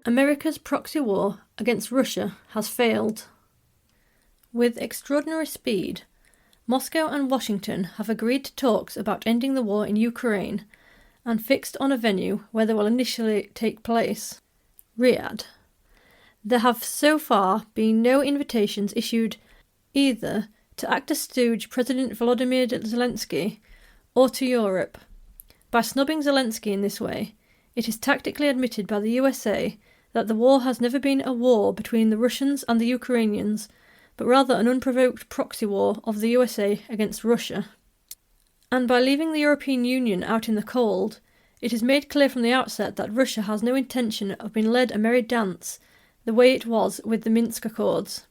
America's proxy war against Russia has failed. With extraordinary speed, Moscow and Washington have agreed to talks about ending the war in Ukraine and fixed on a venue where they will initially take place, Riyadh. There have so far been no invitations issued either to actor stooge President Volodymyr Zelensky or to Europe. By snubbing Zelensky in this way, it is tactically admitted by the USA that the war has never been a war between the Russians and the Ukrainians, but rather an unprovoked proxy war of the USA against Russia. And by leaving the European Union out in the cold, it is made clear from the outset that Russia has no intention of being led a merry dance the way it was with the Minsk Accords,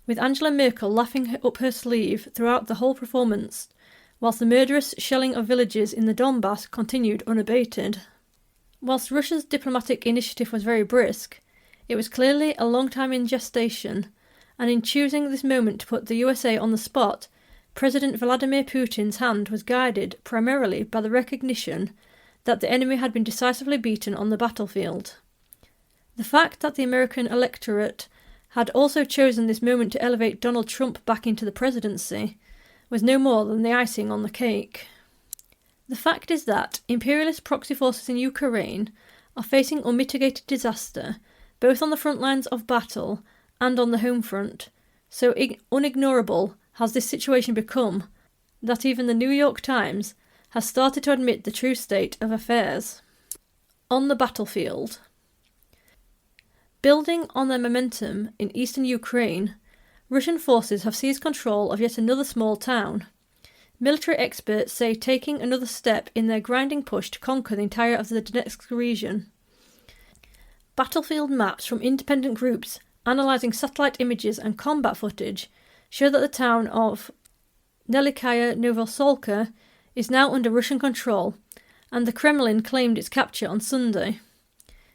with Angela Merkel laughing up her sleeve throughout the whole performance, whilst the murderous shelling of villages in the Donbass continued unabated. Whilst Russia's diplomatic initiative was very brisk, it was clearly a long time in gestation, and in choosing this moment to put the USA on the spot, President Vladimir Putin's hand was guided primarily by the recognition that the enemy had been decisively beaten on the battlefield. The fact that the American electorate had also chosen this moment to elevate Donald Trump back into the presidency was no more than the icing on the cake. The fact is that imperialist proxy forces in Ukraine are facing unmitigated disaster, both on the front lines of battle and on the home front, so unignorable has this situation become that even the New York Times has started to admit the true state of affairs. On the battlefield. Building on their momentum in eastern Ukraine, Russian forces have seized control of yet another small town. Military experts say taking another step in their grinding push to conquer the entire of the Donetsk region. Battlefield maps from independent groups analysing satellite images and combat footage show that the town of Nelikaya Novosolka is now under Russian control, and the Kremlin claimed its capture on Sunday.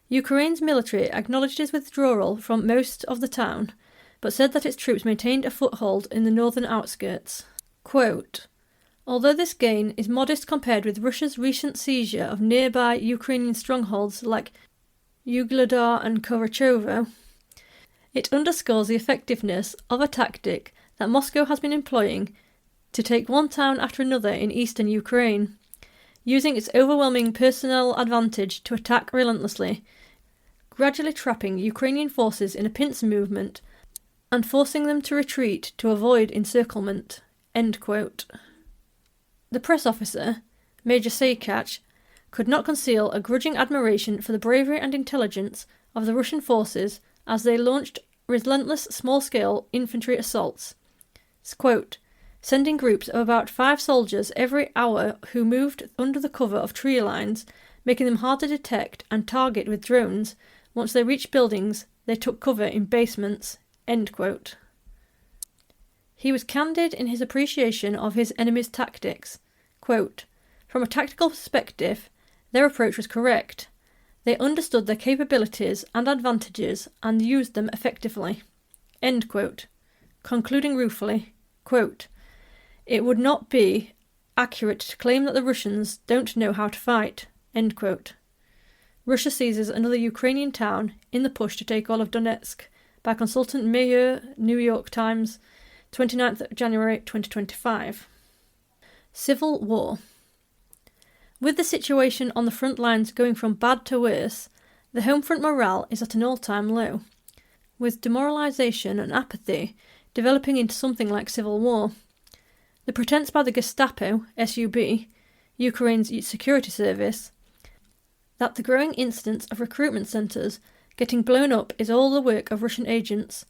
Ukraine's military acknowledged its withdrawal from most of the town, but said that its troops maintained a foothold in the northern outskirts. Quote, "Although this gain is modest compared with Russia's recent seizure of nearby Ukrainian strongholds like Ugledar and Korachovo, it underscores the effectiveness of a tactic that Moscow has been employing to take one town after another in eastern Ukraine, using its overwhelming personnel advantage to attack relentlessly, gradually trapping Ukrainian forces in a pincer movement and forcing them to retreat to avoid encirclement." End quote. The press officer, Major Saykach, could not conceal a grudging admiration for the bravery and intelligence of the Russian forces as they launched relentless small-scale infantry assaults. Quote, "Sending groups of about 5 soldiers every hour who moved under the cover of tree lines, making them hard to detect and target with drones. Once they reached buildings, they took cover in basements." End quote. He was candid in his appreciation of his enemy's tactics. Quote, "From a tactical perspective, their approach was correct. They understood their capabilities and advantages and used them effectively." End quote. Concluding ruefully, quote, "It would not be accurate to claim that the Russians don't know how to fight." End quote. Russia seizes another Ukrainian town in the push to take all of Donetsk, by consultant Mayer, New York Times, 29th January 2025. Civil war. With the situation on the front lines going from bad to worse, the home front morale is at an all-time low, with demoralisation and apathy developing into something like civil war. The pretense by the Gestapo, SUB, Ukraine's security service, that the growing incidence of recruitment centres getting blown up is all the work of Russian agents,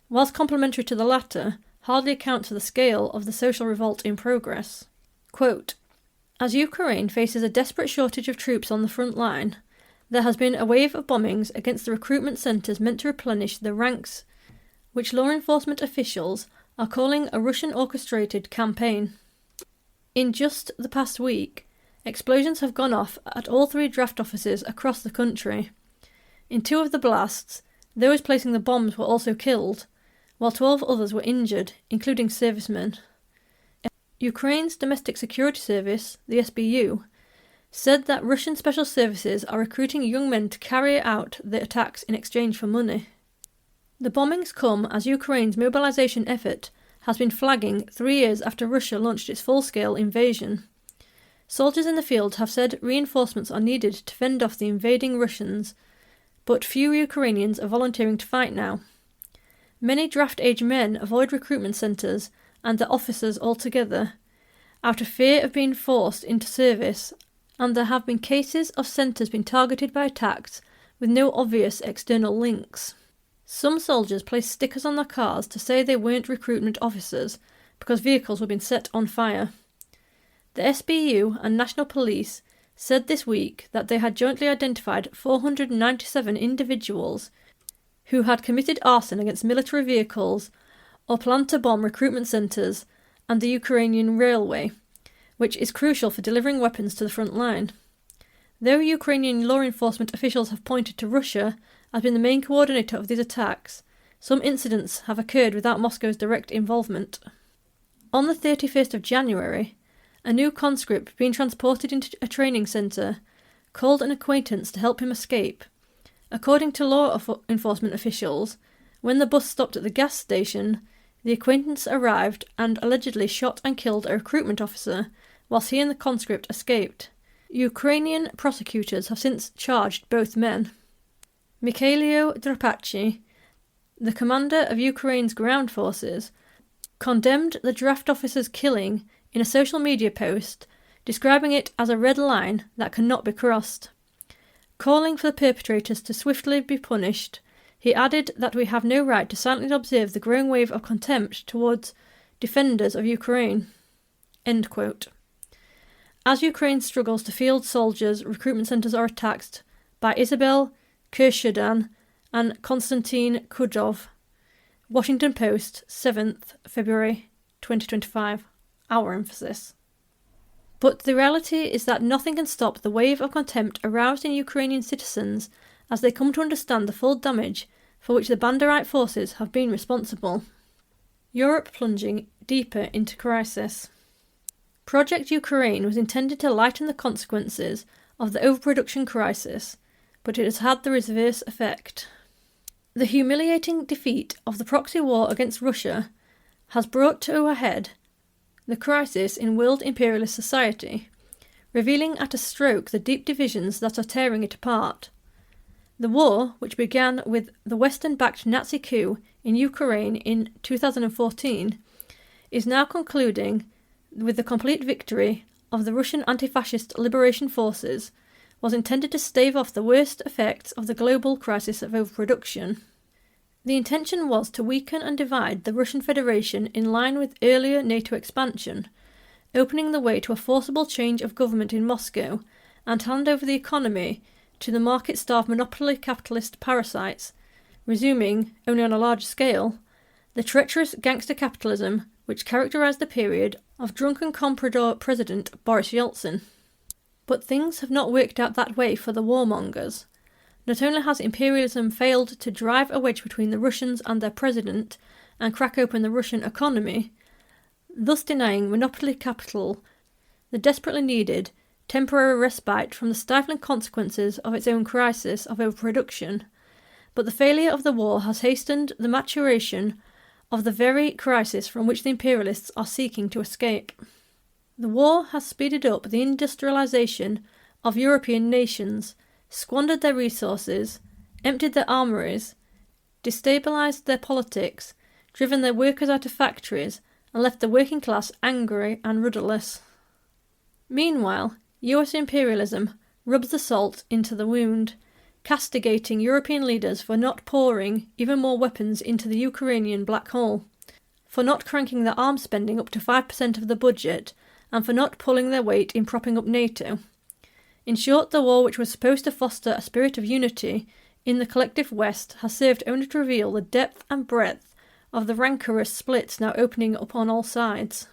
whilst complementary to the latter, hardly accounts for the scale of the social revolt in progress. Quote, "As Ukraine faces a desperate shortage of troops on the front line, there has been a wave of bombings against the recruitment centres meant to replenish the ranks, which law enforcement officials are calling a Russian-orchestrated campaign. In just the past week, explosions have gone off at all 3 draft offices across the country. In 2 of the blasts, Those placing the bombs were also killed, while 12 others were injured, including servicemen. Ukraine's Domestic Security Service, the SBU, said that Russian special services are recruiting young men to carry out the attacks in exchange for money. The bombings come as Ukraine's mobilization effort has been flagging 3 years after Russia launched its full-scale invasion. Soldiers in the field have said reinforcements are needed to fend off the invading Russians, but few Ukrainians are volunteering to fight now. Many draft-age men avoid recruitment centres and their officers altogether, out of fear of being forced into service, and there have been cases of centres being targeted by attacks with no obvious external links. Some soldiers placed stickers on their cars to say they weren't recruitment officers because vehicles were being set on fire. The SBU and National Police said this week that they had jointly identified 497 individuals who had committed arson against military vehicles or planned to bomb recruitment centres and the Ukrainian railway, which is crucial for delivering weapons to the front line. Though Ukrainian law enforcement officials have pointed to Russia as being the main coordinator of these attacks, some incidents have occurred without Moscow's direct involvement. On the 31st of January, a new conscript being transported into a training centre called an acquaintance to help him escape. According to law enforcement officials, when the bus stopped at the gas station, the acquaintance arrived and allegedly shot and killed a recruitment officer, whilst he and the conscript escaped. Ukrainian prosecutors have since charged both men. Mikhailo Drapachi, the commander of Ukraine's ground forces, condemned the draft officer's killing in a social media post, describing it as a red line that cannot be crossed. Calling for the perpetrators to swiftly be punished, he added that we have no right to silently observe the growing wave of contempt towards defenders of Ukraine. End quote. As Ukraine struggles to field soldiers, recruitment centres are attacked by Isabel Kershadan and Konstantin Kudov. Washington Post, 7th February 2025. Our emphasis. But the reality is that nothing can stop the wave of contempt aroused in Ukrainian citizens as they come to understand the full damage for which the Banderite forces have been responsible. Europe plunging deeper into crisis. Project Ukraine was intended to lighten the consequences of the overproduction crisis, but it has had the reverse effect. The humiliating defeat of the proxy war against Russia has brought to a head the crisis in world imperialist society, revealing at a stroke the deep divisions that are tearing it apart. The war, which began with the Western-backed Nazi coup in Ukraine in 2014, is now concluding with the complete victory of the Russian anti-fascist liberation forces, was intended to stave off the worst effects of the global crisis of overproduction. The intention was to weaken and divide the Russian Federation in line with earlier NATO expansion, opening the way to a forcible change of government in Moscow and hand over the economy to the market-starved monopoly capitalist parasites, resuming, only on a larger scale, the treacherous gangster capitalism which characterised the period of drunken comprador President Boris Yeltsin. But things have not worked out that way for the warmongers. Not only has imperialism failed to drive a wedge between the Russians and their president and crack open the Russian economy, thus denying monopoly capital the desperately needed temporary respite from the stifling consequences of its own crisis of overproduction, but the failure of the war has hastened the maturation of the very crisis from which the imperialists are seeking to escape. The war has speeded up the industrialisation of European nations, squandered their resources, emptied their armouries, destabilised their politics, driven their workers out of factories, and left the working class angry and rudderless. Meanwhile, US imperialism rubs the salt into the wound, castigating European leaders for not pouring even more weapons into the Ukrainian black hole, for not cranking their arms spending up to 5% of the budget, and for not pulling their weight in propping up NATO. In short, the war which was supposed to foster a spirit of unity in the collective West has served only to reveal the depth and breadth of the rancorous splits now opening up on all sides.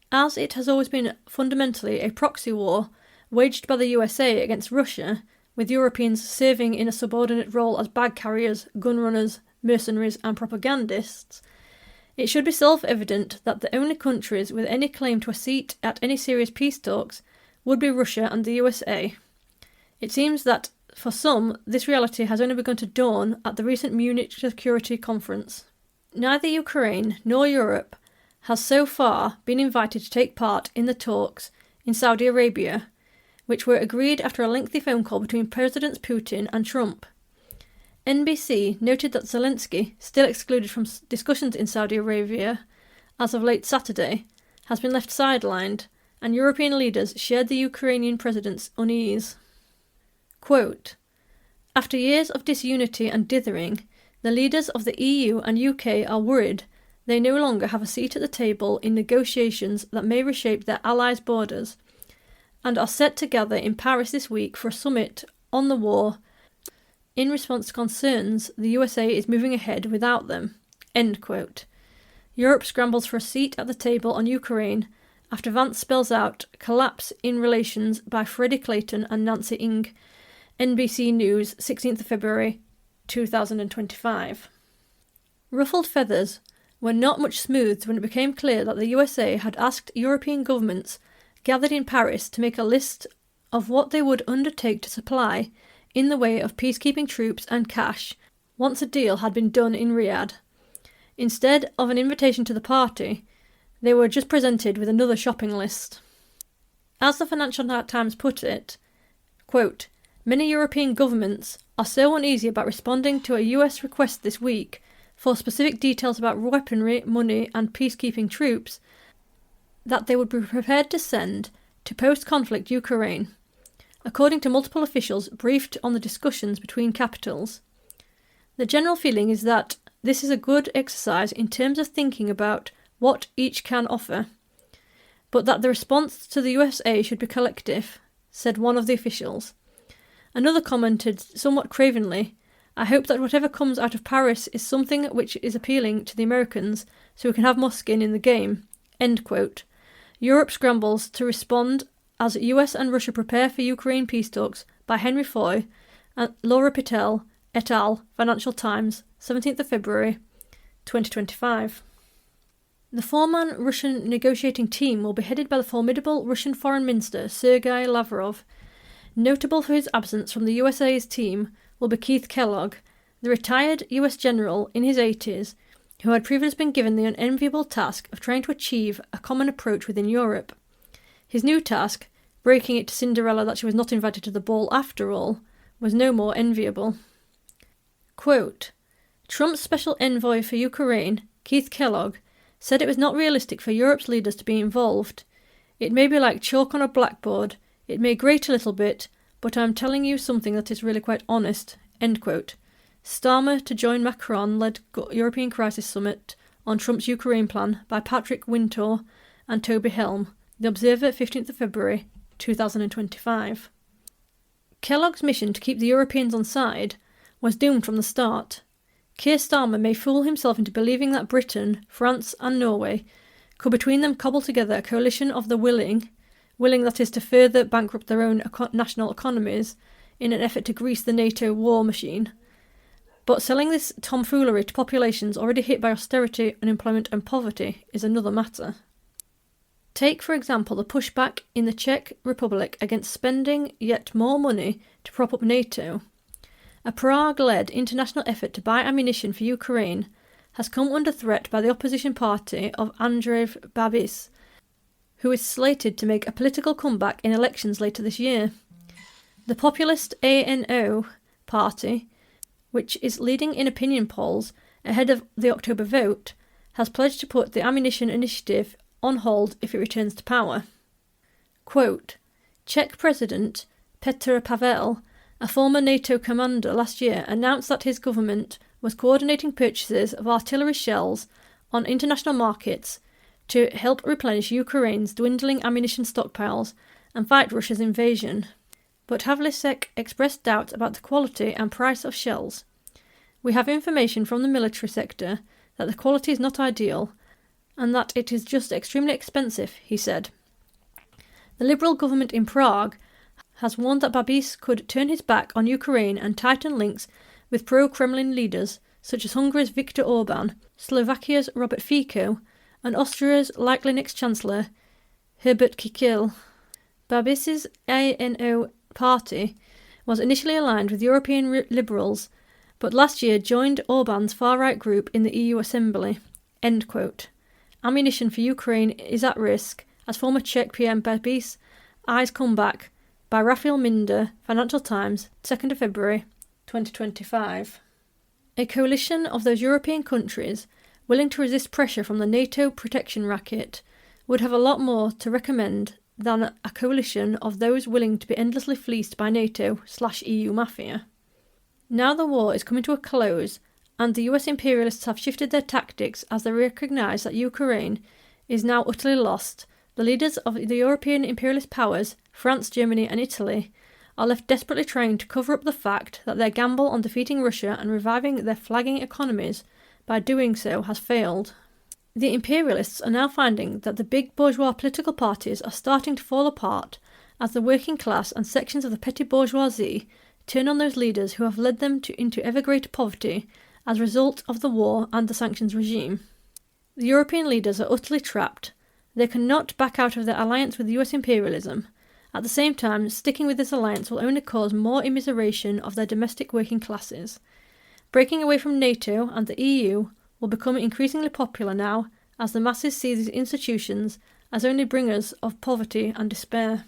As it has always been fundamentally a proxy war waged by the USA against Russia, with Europeans serving in a subordinate role as bag carriers, gun runners, mercenaries and propagandists, it should be self-evident that the only countries with any claim to a seat at any serious peace talks would be Russia and the USA. It seems that, for some, this reality has only begun to dawn at the recent Munich Security Conference. Neither Ukraine nor Europe has so far been invited to take part in the talks in Saudi Arabia, which were agreed after a lengthy phone call between Presidents Putin and Trump. NBC noted that Zelensky, still excluded from discussions in Saudi Arabia as of late Saturday, has been left sidelined, and European leaders shared the Ukrainian president's unease. Quote, "After years of disunity and dithering, the leaders of the EU and UK are worried they no longer have a seat at the table in negotiations that may reshape their allies' borders, and are set to gather in Paris this week for a summit on the war in response to concerns the USA is moving ahead without them." End quote. Europe scrambles for a seat at the table on Ukraine after Vance spells out collapse in relations by Freddie Clayton and Nancy Ing, NBC News, 16th of February 2025. Ruffled feathers were not much smoothed when it became clear that the USA had asked European governments gathered in Paris to make a list of what they would undertake to supply in the way of peacekeeping troops and cash once a deal had been done in Riyadh. Instead of an invitation to the party, they were just presented with another shopping list. As the Financial Times put it, quote, "Many European governments are so uneasy about responding to a US request this week for specific details about weaponry, money and peacekeeping troops that they would be prepared to send to post-conflict Ukraine, according to multiple officials briefed on the discussions between capitals. The general feeling is that this is a good exercise in terms of thinking about what each can offer, but that the response to the USA should be collective," said one of the officials. Another commented somewhat cravenly, "I hope that whatever comes out of Paris is something which is appealing to the Americans so we can have more skin in the game." End quote. Europe scrambles to respond as US and Russia prepare for Ukraine peace talks, by Henry Foy and Laura Pitel et al., Financial Times, 17th of February 2025. The four-man Russian negotiating team will be headed by the formidable Russian Foreign Minister Sergei Lavrov. Notable for his absence from the USA's team will be Keith Kellogg, the retired US general in his 80s, who had previously been given the unenviable task of trying to achieve a common approach within Europe. His new task, breaking it to Cinderella that she was not invited to the ball after all, was no more enviable. Quote, "Trump's special envoy for Ukraine, Keith Kellogg, said it was not realistic for Europe's leaders to be involved. It may be like chalk on a blackboard, it may grate a little bit, but I'm telling you something that is really quite honest." End quote. Starmer to join Macron-led European Crisis Summit on Trump's Ukraine plan by Patrick Wintour and Toby Helm. The Observer, 15th of February 2025. Kellogg's mission to keep the Europeans on side was doomed from the start. Keir Starmer may fool himself into believing that Britain, France and Norway could between them cobble together a coalition of the willing that is to further bankrupt their own national economies in an effort to grease the NATO war machine. But selling this tomfoolery to populations already hit by austerity, unemployment and poverty is another matter. Take, for example, the pushback in the Czech Republic against spending yet more money to prop up NATO. A Prague-led international effort to buy ammunition for Ukraine has come under threat by the opposition party of Andrej Babis, who is slated to make a political comeback in elections later this year. The populist ANO party, which is leading in opinion polls ahead of the October vote, has pledged to put the ammunition initiative on hold if it returns to power. Quote, "Czech President Petr Pavel, a former NATO commander, last year announced that his government was coordinating purchases of artillery shells on international markets to help replenish Ukraine's dwindling ammunition stockpiles and fight Russia's invasion. But Havlicek expressed doubt about the quality and price of shells. We have information from the military sector that the quality is not ideal and that it is just extremely expensive," he said. The Liberal government in Prague has warned that Babis could turn his back on Ukraine and tighten links with pro-Kremlin leaders such as Hungary's Viktor Orban, Slovakia's Robert Fico, and Austria's likely next Chancellor, Herbert Kickl. Babis's ANO party was initially aligned with European liberals, but last year joined Orban's far-right group in the EU Assembly. End quote. Ammunition for Ukraine is at risk, as former Czech PM Babis eyes comeback, by Rafael Minder, Financial Times, 2nd of February 2025. A coalition of those European countries willing to resist pressure from the NATO protection racket would have a lot more to recommend than a coalition of those willing to be endlessly fleeced by NATO/EU mafia. Now the war is coming to a close, and the US imperialists have shifted their tactics as they recognise that Ukraine is now utterly lost. The leaders of the European imperialist powers, France, Germany and Italy, are left desperately trying to cover up the fact that their gamble on defeating Russia and reviving their flagging economies by doing so has failed. The imperialists are now finding that the big bourgeois political parties are starting to fall apart as the working class and sections of the petty bourgeoisie turn on those leaders who have led them into ever greater poverty as a result of the war and the sanctions regime. The European leaders are utterly trapped. They cannot back out of their alliance with US imperialism. At the same time, sticking with this alliance will only cause more immiseration of their domestic working classes. Breaking away from NATO and the EU will become increasingly popular now, as the masses see these institutions as only bringers of poverty and despair.